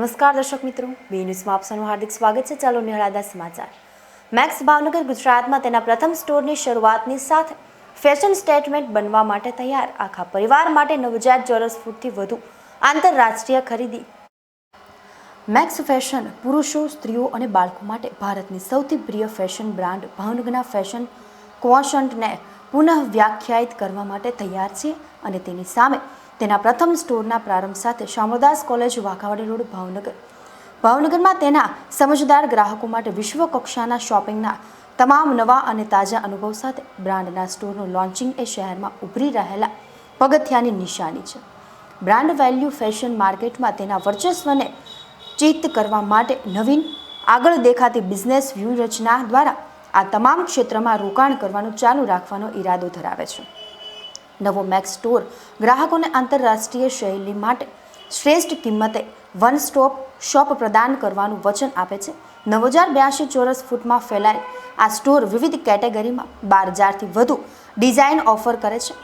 નમસ્કાર દર્શક મિત્રો, બી ન્યૂઝમાં આપ સૌનું હાર્દિક સ્વાગત છે। ચાલો નિહાળતા સમાચાર। મેક્સ ભાવનગર ગુજરાતમાં તેના પ્રથમ સ્ટોરની શરૂઆતની સાથે ફેશન સ્ટેટમેન્ટ બનવા માટે તૈયાર। આખા પરિવાર માટે 9000 ચોરસ ફૂટથી વધુ આંતરરાષ્ટ્રીય ખરીદી। મેક્સ ફેશન પુરુષો, સ્ત્રીઓ અને બાળકો માટે ભારતની સૌથી પ્રિય ફેશન બ્રાન્ડ ભાવનગરના ફેશન ક્વોશન્ટને પુનઃ વ્યાખ્યાયિત કરવા માટે તૈયાર છે અને તેની સામે તેના પ્રથમ સ્ટોરના પ્રારંભ સાથે શામળદાસ કોલેજ, વાઘાવાડી રોડ, ભાવનગરમાં તેના સમજદાર ગ્રાહકો માટે વિશ્વ કક્ષાના શોપિંગના તમામ નવા અને તાજા અનુભવ સાથે બ્રાન્ડના સ્ટોરનું લોન્ચિંગ એ શહેરમાં ઉભરી રહેલા પગથિયાની નિશાની છે। બ્રાન્ડ વેલ્યુ ફેશન માર્કેટમાં તેના વર્ચસ્વને ચિત્ત કરવા માટે નવીન આગળ દેખાતી બિઝનેસ વ્યૂહરચના દ્વારા આ તમામ ક્ષેત્રમાં રોકાણ કરવાનું ચાલુ રાખવાનો ઈરાદો ધરાવે છે। નવો મેક્સ સ્ટોર ગ્રાહકોને આંતરરાષ્ટ્રીય શૈલી માટે શ્રેષ્ઠ કિંમતે વન સ્ટોપ શોપ પ્રદાન કરવાનું વચન આપે છે। 9082 ચોરસ ફૂટમાં ફેલાયેલ આ સ્ટોર વિવિધ કેટેગરીમાં 12000થી વધુ ડિઝાઇન ઓફર કરે છે।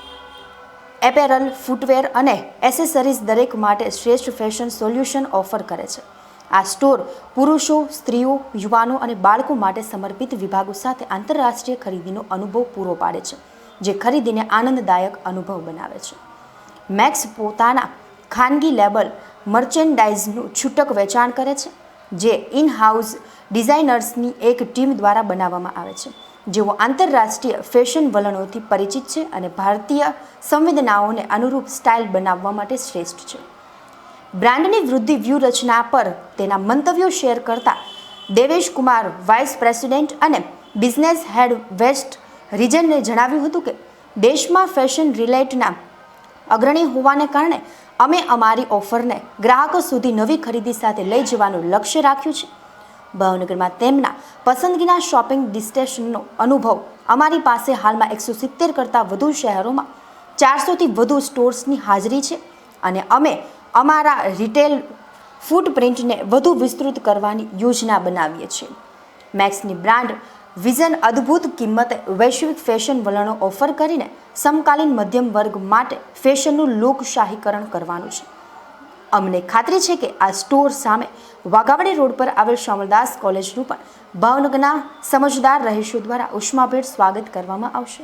એપેરલ, ફૂટવેર અને એસેસરીઝ દરેક માટે શ્રેષ્ઠ ફેશન સોલ્યુશન ઓફર કરે છે। આ સ્ટોર પુરુષો, સ્ત્રીઓ, યુવાનો અને બાળકો માટે સમર્પિત વિભાગો સાથે આંતરરાષ્ટ્રીય ખરીદીનો અનુભવ પૂરો પાડે છે, જે ખરીદીને આનંદદાયક અનુભવ બનાવે છે। મેક્સ પોતાના ખાનગી લેબલ મર્ચેન્ડાઇઝનું છૂટક વેચાણ કરે છે, જે ઇન હાઉસ ડિઝાઇનર્સની એક ટીમ દ્વારા બનાવવામાં આવે છે, જેઓ આંતરરાષ્ટ્રીય ફેશન વલણોથી પરિચિત છે અને ભારતીય સંવેદનાઓને અનુરૂપ સ્ટાઇલ બનાવવા માટે શ્રેષ્ઠ છે। બ્રાન્ડની વૃદ્ધિ વ્યૂહરચના પર તેના મંતવ્યો શેર કરતા દેવેશ કુમાર, વાઇસ પ્રેસિડેન્ટ અને બિઝનેસ હેડ વેસ્ટ રિજનને જણાવ્યું હતું કે દેશમાં ફેશન રિલેટના અગ્રણી હોવાને કારણે અમે અમારી ઓફરને ગ્રાહકો સુધી નવી ખરીદી સાથે લઈ જવાનું લક્ષ્ય રાખ્યું છે। ભાવનગરમાં તેમના પસંદગીના શોપિંગ ડેસ્ટિનેશનનો અનુભવ। અમારી પાસે હાલમાં 170 કરતાં વધુ શહેરોમાં 400થી વધુ સ્ટોર્સની હાજરી છે અને અમે અમારા રિટેલ ફૂટપ્રિન્ટને વધુ વિસ્તૃત કરવાની યોજના બનાવીએ છીએ। મેક્સની બ્રાન્ડ વિઝન અદ્ભુત કિંમતે વૈશ્વિક ફેશન વલણો ઓફર કરીને સમકાલીન મધ્યમ વર્ગ માટે ફેશનનું લોકશાહીકરણ કરવાનું છે। અમને ખાતરી છે કે આ સ્ટોર સામે વાઘાવાડી રોડ પર આવેલ શામળદાસ કોલેજનું પણ ભાવનગરના સમજદાર રહીશો દ્વારા ઉષ્માભેર સ્વાગત કરવામાં આવશે।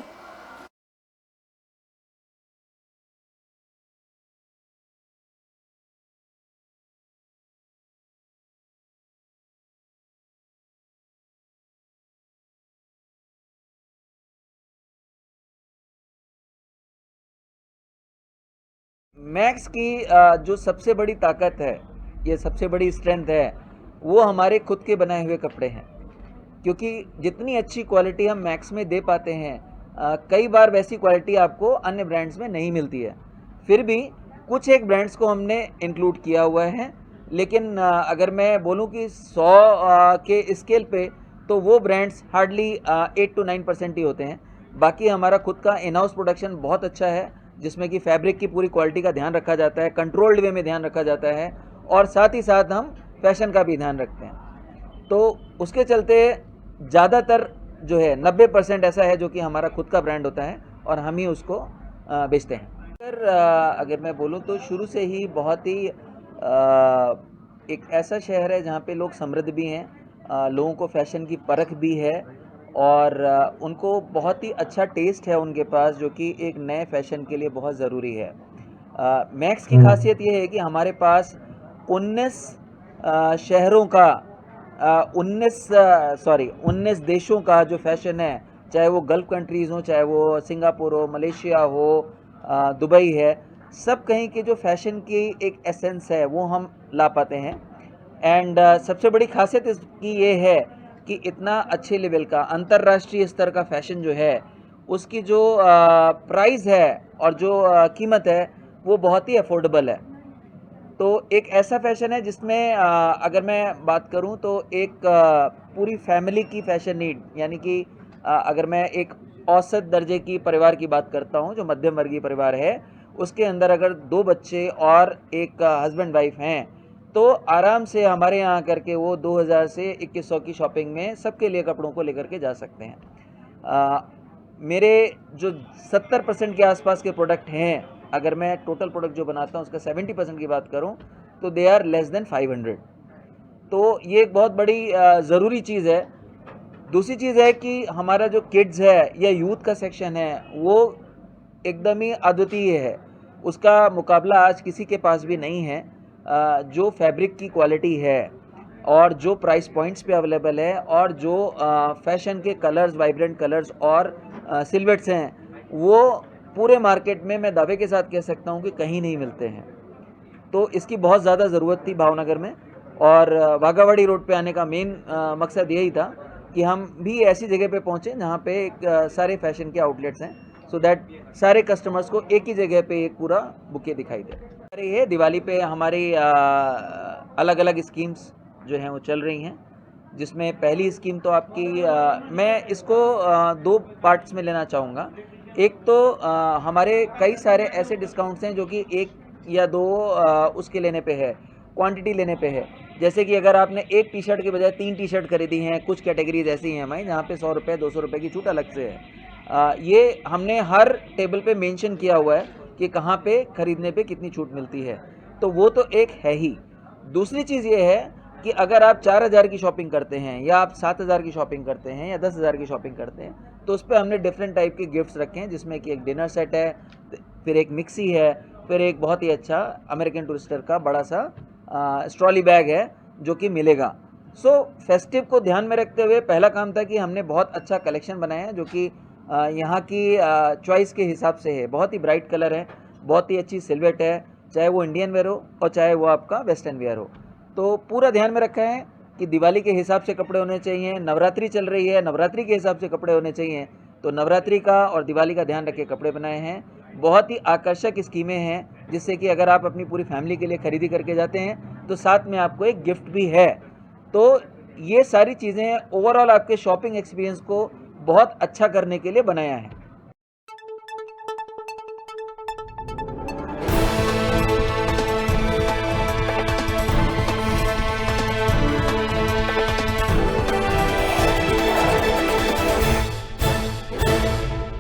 मैक्स की जो सबसे बड़ी ताकत है, ये सबसे बड़ी स्ट्रेंथ है, वो हमारे खुद के बनाए हुए कपड़े हैं। क्योंकि जितनी अच्छी क्वालिटी हम मैक्स में दे पाते हैं, कई बार वैसी क्वालिटी आपको अन्य ब्रांड्स में नहीं मिलती है। फिर भी कुछ एक ब्रांड्स को हमने इंक्लूड किया हुआ है, लेकिन अगर मैं बोलूँ कि 100 के स्केल पे तो वो ब्रांड्स हार्डली 8 to 9% ही होते हैं। बाकी हमारा खुद का इन हाउस प्रोडक्शन बहुत अच्छा है, जिसमें कि फैब्रिक की पूरी क्वालिटी का ध्यान रखा जाता है, कंट्रोल्ड वे में ध्यान रखा जाता है और साथ ही साथ हम फैशन का भी ध्यान रखते हैं। तो उसके चलते ज़्यादातर जो है 90% ऐसा है जो कि हमारा खुद का ब्रांड होता है और हम ही उसको बेचते हैं। अगर मैं बोलूँ तो शुरू से ही बहुत ही एक ऐसा शहर है जहाँ पे लोग समृद्ध भी हैं, लोगों को फैशन की परख भी है और उनको बहुत ही अच्छा टेस्ट है उनके पास, जो कि एक नए फैशन के लिए बहुत ज़रूरी है। मैक्स की खासियत ये है कि हमारे पास 19 शहरों का 19 देशों का जो फैशन है, चाहे वो गल्फ कंट्रीज़ हो, चाहे वो सिंगापुर हो, मलेशिया हो, दुबई है, सब कहीं के जो फैशन की एक एसेंस है वो हम ला पाते हैं। एंड सबसे बड़ी खासियत इसकी ये है कि इतना अच्छे लेवल का अंतर्राष्ट्रीय स्तर का फैशन जो है, उसकी जो प्राइस है और जो कीमत है वो बहुत ही अफोर्डेबल है। तो एक ऐसा फैशन है जिसमें अगर मैं बात करूं तो एक पूरी फैमिली की फैशन नीड, यानी कि अगर मैं एक औसत दर्जे की परिवार की बात करता हूं, जो मध्यम वर्गीय परिवार है, उसके अंदर अगर 2 बच्चे और एक हस्बैंड वाइफ हैं तो आराम से हमारे यहाँ करके वो 2000 से 2100 की शॉपिंग में सबके लिए कपड़ों को लेकर के जा सकते हैं। मेरे जो 70% के आसपास के प्रोडक्ट हैं, अगर मैं टोटल प्रोडक्ट जो बनाता हूँ उसका 70% की बात करूँ तो दे आर लेस देन 500। तो ये एक बहुत बड़ी ज़रूरी चीज़ है। दूसरी चीज़ है कि हमारा जो किड्स है या यूथ का सेक्शन है वो एकदम ही अद्वितीय है, उसका मुकाबला आज किसी के पास भी नहीं है। जो फैब्रिक की क्वालिटी है और जो प्राइस पॉइंट्स पे अवेलेबल है और जो फैशन के कलर्स, वाइब्रेंट कलर्स और सिल्हूएट्स हैं, वो पूरे मार्केट में मैं दावे के साथ कह सकता हूँ कि कहीं नहीं मिलते हैं। तो इसकी बहुत ज़्यादा ज़रूरत थी भावनगर में, और वाघावाड़ी रोड पे आने का मेन मकसद यही था कि हम भी ऐसी जगह पे पहुँचे जहाँ पे सारे फैशन के आउटलेट्स हैं, सो दैट सारे कस्टमर्स को एक ही जगह पे एक पूरा बुके दिखाई दे। अरे ये दिवाली पे हमारी अलग अलग स्कीम्स जो हैं वो चल रही हैं, जिसमें पहली स्कीम तो आपकी मैं इसको दो पार्ट्स में लेना चाहूँगा। एक तो हमारे कई सारे ऐसे डिस्काउंट्स हैं जो कि एक या दो उसके लेने पे है, क्वांटिटी लेने पे है। जैसे कि अगर आपने एक टी शर्ट के बजाय 3 टी शर्ट खरीदी हैं, कुछ कैटेगरीज ऐसी हैं हमारी जहाँ पे 100 रुपये 200 रुपये की छूट अलग से है। ये हमने हर टेबल पे मेंशन किया हुआ है कि कहाँ पे खरीदने पे कितनी छूट मिलती है, तो वो तो एक है ही। दूसरी चीज़ ये है कि अगर आप 4000 की शॉपिंग करते हैं या आप 7000 की शॉपिंग करते हैं या 10,000 की शॉपिंग करते हैं, तो उस पे हमने डिफरेंट टाइप के गिफ्ट्स रखे हैं, जिसमें कि एक डिनर सेट है, फिर एक मिक्सी है, फिर एक बहुत ही अच्छा अमेरिकन टूरिस्टर का बड़ा सा स्ट्रॉली बैग है जो कि मिलेगा। सो फेस्टिव को ध्यान में रखते हुए पहला काम था कि हमने बहुत अच्छा कलेक्शन बनाया है जो कि यहाँ की चॉइस के हिसाब से है। बहुत ही ब्राइट कलर है, बहुत ही अच्छी सिल्हूएट है, चाहे वो इंडियन वेयर हो और चाहे वो आपका वेस्टर्न वेयर हो। तो पूरा ध्यान में रखा है कि दिवाली के हिसाब से कपड़े होने चाहिए, नवरात्रि चल रही है, नवरात्रि के हिसाब से कपड़े होने चाहिए, तो नवरात्रि का और दिवाली का ध्यान रख के कपड़े बनाए हैं। बहुत ही आकर्षक स्कीमें हैं, जिससे कि अगर आप अपनी पूरी फैमिली के लिए खरीदी करके जाते हैं तो साथ में आपको एक गिफ्ट भी है। तो ये सारी चीज़ें ओवरऑल आपके शॉपिंग एक्सपीरियंस को बहुत अच्छा करने के लिए बनाया है।